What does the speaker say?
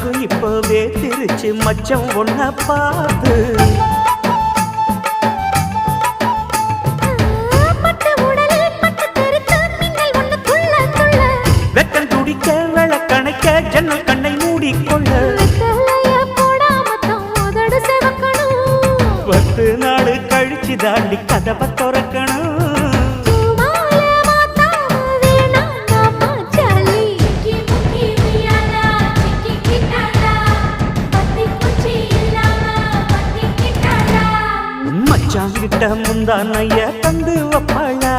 கணக்கு இப்பவே திருச்சு மச்சம் ஒன்ன பார்த்து வெக்கம் துடிக்க விளக்கணைக்க ஜன்னல் கண்ணை மூடிக்கொள்ள 10 நாள் கழிச்சு தாண்டி கதவை திறக்கணும் மச்சாங்கிட்ட முந்தானைய தந்து வப்பாளா